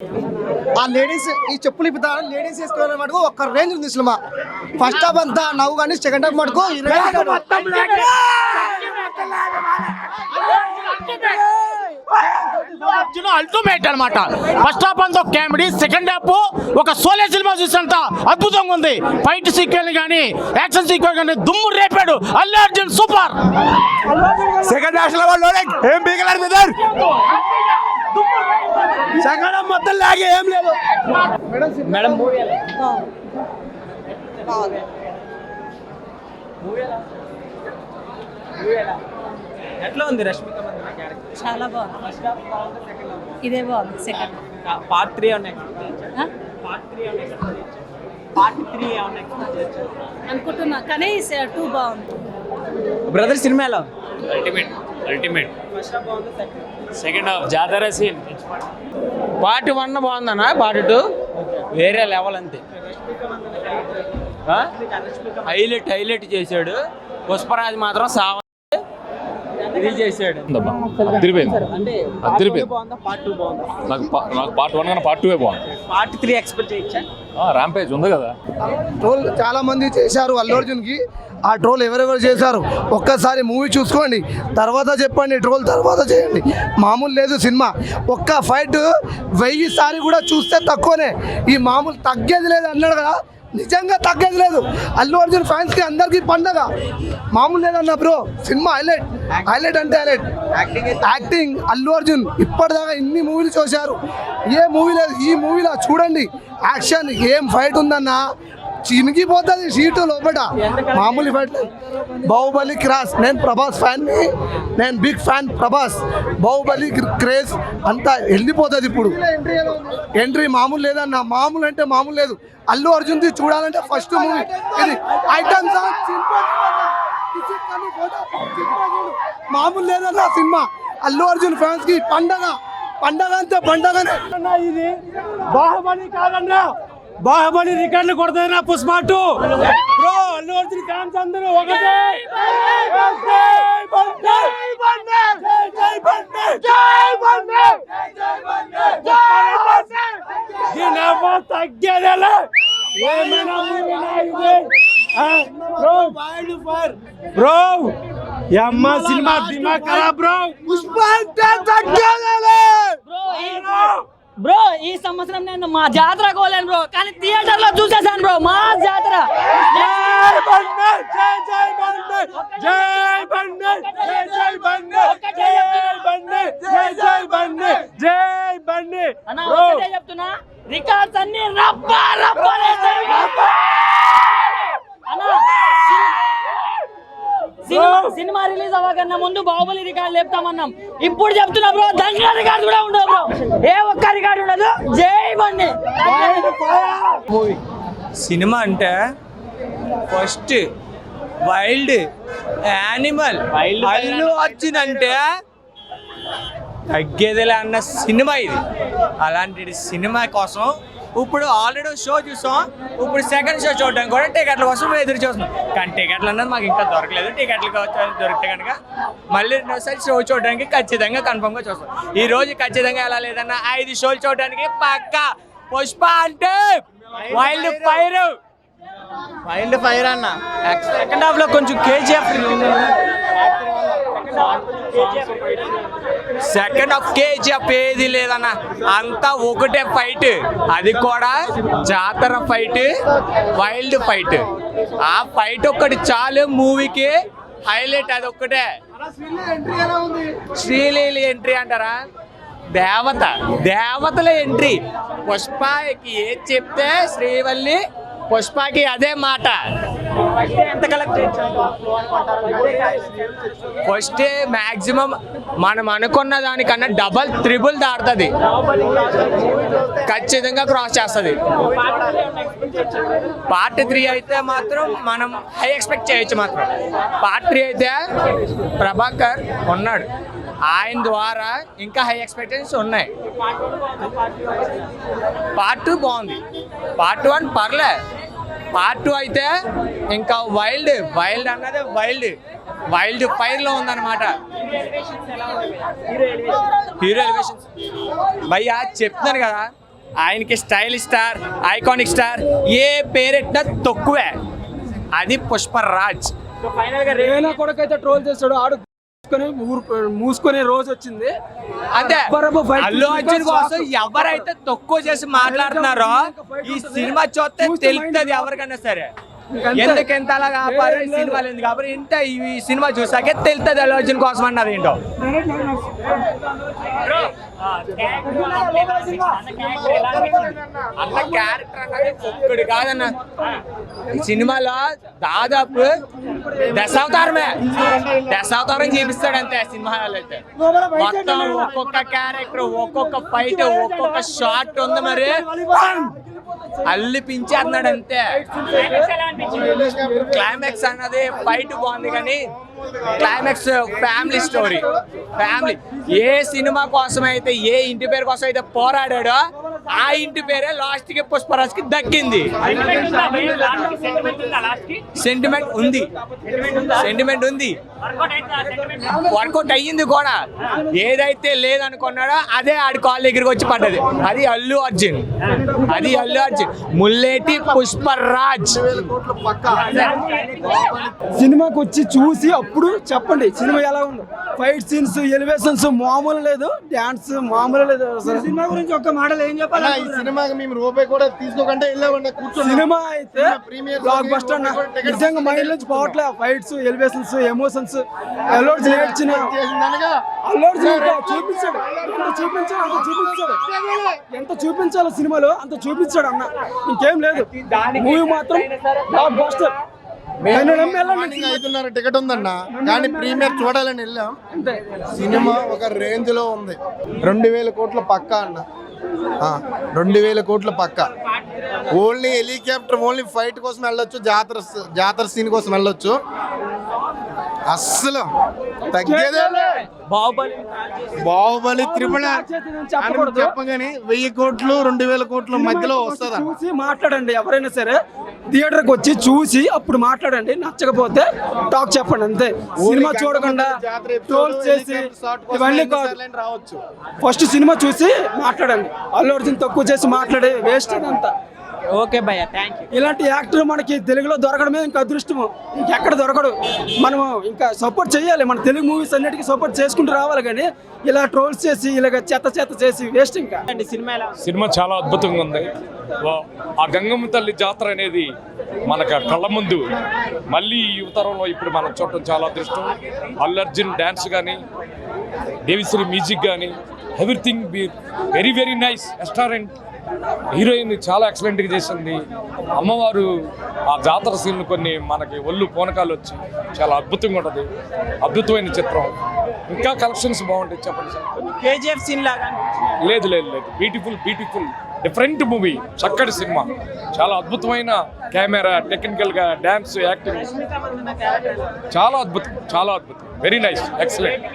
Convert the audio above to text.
ఆ లేడీస్ ఈ చెప్పులు ఇప్పుడు లేడీస్ వేసుకోవాలి మటుకు ఒక్క రేంజ్ ఉంది సినిమా. ఫస్ట్ హాఫ్ అంతా నవ్వు కానీ సెకండ్ హాఫ్ మటుకు అల్టిమేట్ అనమాట. ఫస్ట్ హాఫ్ అంతా కామెడీ, సెకండ్ హాఫ్ ఒక సోలే సినిమా చూసినంత అద్భుతంగా ఉంది. ఫైట్ సీక్వెన్స్ కానీ యాక్షన్ సీక్వెన్స్ కానీ దుమ్ము రేపాడు Allu Arjun. Super. Second half లో ఏం పీకలారు బ్రదర్, సెకండ్ హాఫ్ మొత్తం లాగే ఏం లేదు మేడం. ఎట్లా ఉంది రష్మిక మందన క్యారెక్టర్? చాలా బాగుంది. ఇదే బాగుంది. సెకండ్ పార్ట్ 3 ఉన్నాయి. పార్ట్ 3 అనుకుంటున్నా కానీ 2 బాగుంది. బ్రదర్ సినిమా ఎలా? అల్టిమేట్. ఫస్ట్ హాఫ్ బాగుంది, సెకండ్ హాఫ్ జాతర సీన్. పార్ట్ 1 బాగుందన్నా, పార్ట్ 2 వేరే లెవెల్ అంతే. హైలైట్ చేశాడు. పుష్పరాజ్ మాత్రం ఇది చేశాడు. పార్ట్ 2 బాగుందా? నాకు పార్ట్ 1 కన్నా పార్ట్ 2 బాగుంది. పార్ట్ 3 ఎక్స్పెక్ట్ చేయొచ్చా? ర్యాంపేజ్ ఉంది కదా. ట్రోల్ చాలా మంది చేశారు అల్లు అర్జున్ కి. ఆ ట్రోల్ ఎవరెవరు చేశారు ఒక్కసారి మూవీ చూసుకోండి, తర్వాత చెప్పండి. ట్రోల్ తర్వాత చేయండి, మామూలు లేదు సినిమా. ఒక్క ఫైట్ 1000 సారి కూడా చూస్తే తక్కువనే. ఈ మామూలు తగ్గేది లేదు అన్నాడు కదా, నిజంగా తగ్గేది లేదు. అల్లు అర్జున్ ఫ్యాన్స్కి అందరికీ పండగ, మామూలు లేదన్న బ్రో. సినిమా హైలైట్ అంటే హైలైట్. యాక్టింగ్ అల్లు అర్జున్ ఇప్పటిదాకా ఇన్ని మూవీలు చూశారు, ఏ మూవీ లేదు. ఈ మూవీలో చూడండి యాక్షన్, ఏం ఫైట్ ఉందన్న, చినిగిపోతుంది సీటు లోపల, మామూలు ఫైట్. బాహుబలి క్రాస్. నేను ప్రభాస్ ఫ్యాన్ని, నేను big fan Prabhas. Baahubali craze అంతా వెళ్ళిపోతుంది ఇప్పుడు. ఎంట్రీ మామూలు లేదన్న, మామూలు అంటే మామూలు లేదు. అల్లు అర్జున్ది చూడాలంటే ఫస్ట్ మూవీ ఇది. ఐటమ్ సాంగ్ మామూలు లేదన్న సినిమా. అల్లు అర్జున్ ఫ్యాన్స్ కి పండగ అంటే పండగనే. ఇది బాహుబలి కాదన్నా, బాహుబలి రికార్డులు కొడతాయినా పుష్ప 2 బ్రో. అల్లు అర్జున్ ఫ్యాన్స్ అందరూ ఒకటే. తగ్గేదేలే బ్రో. అమ్మ సినిమా దిమాగ్ ఖరాబ్ బ్రో. పుష్ప తగ్గేదేలే బ్రో. ఈ సంవత్సరం నేను మా జాతర కోలేను బ్రో, కానీ థియేటర్ లో చూసేసాను బ్రో. మా జాతర చెప్తున్నా, రికార్డ్స్ అన్ని సినిమా రిలీజ్ అవ్వకన్నా ముందు బాహుబలి రికార్డు లేపుతామన్నాం. ఇప్పుడు చెప్తున్నా బ్రో, దంగ రికార్డు కూడా ఉండదు బ్రో. ఏ ఒక్క రికార్డు ఉండదు. జై బండి. సినిమా అంటే first wild animal Allu Arjun అంటే తగ్గేదిలే అన్న సినిమా ఇది. అలాంటి సినిమా కోసం ఇప్పుడు ఆల్రెడీ షో చూసాం, ఇప్పుడు సెకండ్ షో చూడడానికి కూడా టికెట్ల కోసం ఎదురు చూస్తున్నాం. కానీ టికెట్లు అన్నది మాకు ఇంకా దొరకలేదు. టికెట్లు దొరికితే కనుక మళ్ళీ రెండోసారి షో చూడడానికి ఖచ్చితంగా కన్ఫర్మ్గా చూస్తాం. ఈ రోజు ఖచ్చితంగా ఎలా లేదన్నా 5 షోలు చూడడానికి పక్కా. పుష్ప అంటే వైల్డ్ ఫైర్ అన్న. సెకండ్ హాఫ్ లో కొంచెం కేజీఎఫ్, సెకండ్ హాఫ్ కేజీఎఫ్ ఏది లేదన్న, అంతా ఒకటే ఫైట్. అది కూడా జాతర ఫైట్, వైల్డ్ ఫైట్. ఆ ఫైట్ ఒక్కటి చాలు మూవీకి హైలైట్. అది ఒక్కటే. శ్రీలీల ఎంట్రీ అంటారా, దేవతల ఎంట్రీ. పుష్పకి ఏది చెప్తే శ్రీవల్లి పుష్పకి అదే మాట. ఎంత కలెక్ట్ ఫస్ట్ మాక్సిమం మనం అనుకున్న దానికన్నా డబల్ త్రిబుల్ దాడుతుంది, ఖచ్చితంగా క్రాస్ చేస్తుంది. పార్ట్ 3 అయితే మాత్రం మనం హై ఎక్స్పెక్ట్ చేయొచ్చు. మాత్రం పార్ట్ 3 అయితే ప్రభాకర్ ఉన్నాడు, ఆయన ద్వారా ఇంకా హై ఎక్స్పెక్టేషన్స్ ఉన్నాయి. పార్ట్ 2 బాగుంది, పార్ట్ 1 పర్లే, పార్ట్ 2 అయితే ఇంకా వైల్డ్ అన్నది వైల్డ్ ఫైర్ లో ఉందన్నమాట. హీరో ఎలివేషన్స్ భయ్యా చెప్తున్నాను కదా, ఆయనకి స్టైల్ స్టార్, ఐకానిక్ స్టార్ ఏ పేరెట్టినా తక్కువే. అది పుష్పరాజ్. రేనా కొడుకైతే ట్రోల్ చేస్తాడు, ఆడు మూసుకునే రోజు వచ్చింది. అంతే. అల్లు అర్జున్ కోసం ఎవరైతే తక్కువ చేసి మాట్లాడుతున్నారో ఈ సినిమా చూస్తే తెలుస్తుంది ఎవరికైనా సరే. ఎందుకు ఎంత అలా కాపారు సినిమాలు ఎందుకు కాపారు ఇంత ఈ సినిమా చూసాకే తెలుస్తుంది అల్లు అర్జున్ కోసం అన్నది ఏంటో. అన్న క్యారెక్టర్ అన్నది ఒక్కడు కాదన్న. ఈ సినిమాలో దాదాపు దశావతారం చూపిస్తాడు అంతే సినిమాలో అయితే. మొత్తం ఒక్కొక్క క్యారెక్టర్, ఒక్కొక్క ఫైట్, ఒక్కొక్క షాట్ ఉంది. మరి అల్లిపించి అన్నాడు అంతే. క్లైమాక్స్ అన్నది ఫైట్ బాగుంది కానీ క్లైమాక్స్ ఫ్యామిలీ స్టోరీ. ఫ్యామిలీ ఏ సినిమా కోసం అయితే ఏ ఇంటి పేరు కోసం అయితే పోరాడాడో ఆ ఇంటి పేరే లాస్ట్ కి పుష్పరాజ్ కి దక్కింది. సెంటిమెంట్ ఉంది, వర్కౌట్ అయ్యింది కూడా. ఏదైతే లేదనుకున్నాడో అదే ఆడి కాళ్ళ దగ్గరికి వచ్చి పడ్డది. అది అల్లు అర్జున్. ముల్లేటి పుష్పరాజ్. సినిమాకి వచ్చి చూసి అప్పుడు చెప్పండి సినిమా ఎలా ఉంది. ఫైట్ సీన్స్, ఎలివేషన్స్ మామూలు లేదు, డాన్స్ మామూలు లేదు. అసలు సినిమా గురించి ఒక్క మాటలు ఏం చెప్పాలి. ఈ సినిమాకి మేము రూపాయి కూడా తీసుకోకుండా వెళ్ళామంటే కూర్చొని సినిమా అయితే బ్లాక్ బస్టర్ నిజంగా మైండ్ నుంచి పోవట్లే. Fights, elevations, emotions Allu Arjun నేర్చిన అల్లు అర్జున్ చూపించాడు. ఎంత చూపించాలో సినిమాలో అంత చూపించాడు అన్న. ఇంకేం లేదు. మూవీ మాత్రం బ్లాక్ బస్టర్. 5:30 టికెట్ ఉందన్న, కానీ ప్రీమియర్ చూడాలని వెళ్ళాం. సినిమా ఒక రేంజ్ లో ఉంది. 2,000 కోట్ల పక్క అన్న, 2,000 కోట్ల పక్క. ఓన్లీ హెలికాప్టర్, ఓన్లీ ఫైట్ కోసం వెళ్ళొచ్చు, జాతర సీన్ కోసం వెళ్ళొచ్చు. అస్సలు తగ్గేదే. బాహుబలి త్రిపుల చెప్పగానే 1,000 కోట్లు 2,000 కోట్ల మధ్యలో వస్తుందా. చూసి మాట్లాడండి. ఎవరైనా సరే థియేటర్కి వచ్చి చూసి అప్పుడు మాట్లాడండి. నచ్చకపోతే టాక్ చెప్పండి అంతే. సినిమా చూడకుండా ట్రోల్స్ చేసి ఇవన్నీ రావచ్చు. ఫస్ట్ సినిమా చూసి మాట్లాడండి. అల్లు అర్జున్ తక్కువ చేసి మాట్లాడే వేస్ట్ అదంతా. ఓకే భయ్య, థ్యాంక్ యూ. ఇలాంటి యాక్టర్ మనకి తెలుగులో దొరకడమే ఇంకా అదృష్టము. ఇంకెక్కడ దొరకడు. మనము ఇంకా సపోర్ట్ చేయాలి. మన తెలుగు మూవీస్ అన్నిటికీ సపోర్ట్ చేసుకుంటూ రావాలి. కానీ ఇలా ట్రోల్స్ చేసి ఇలాగ చెత్త చేసి వేస్ట్. ఇంకా సినిమా చాలా అద్భుతంగా ఉంది. ఆ గంగమ్మ తల్లి జాతర అనేది మనకు కళ్ళ ముందు మళ్ళీ ఈ యువతరంలో ఇప్పుడు మనం చూడటం చాలా అదృష్టం. అల్లు అర్జున్ డ్యాన్స్ కానీ, దేవిశ్రీ మ్యూజిక్ కానీ, everything very very nice. Restaurant heroine చాలా ఎక్సలెంట్గా చేసింది. అమ్మవారు ఆ జాతర సీన్లు కొన్ని మనకి ఒళ్ళు పూనకాలు వచ్చి చాలా అద్భుతంగా ఉంటుంది. అద్భుతమైన చిత్రం. ఇంకా కలెక్షన్స్ బాగుంటాయి. చెప్పండి సార్. కేజీఎఫ్ సీన్ లాగా లేదు. Beautiful different movie. చక్కటి సినిమా. చాలా అద్భుతమైన కెమెరా, టెక్నికల్గా డ్యాన్స్, యాక్టింగ్ చాలా అద్భుతం. Very nice, excellent.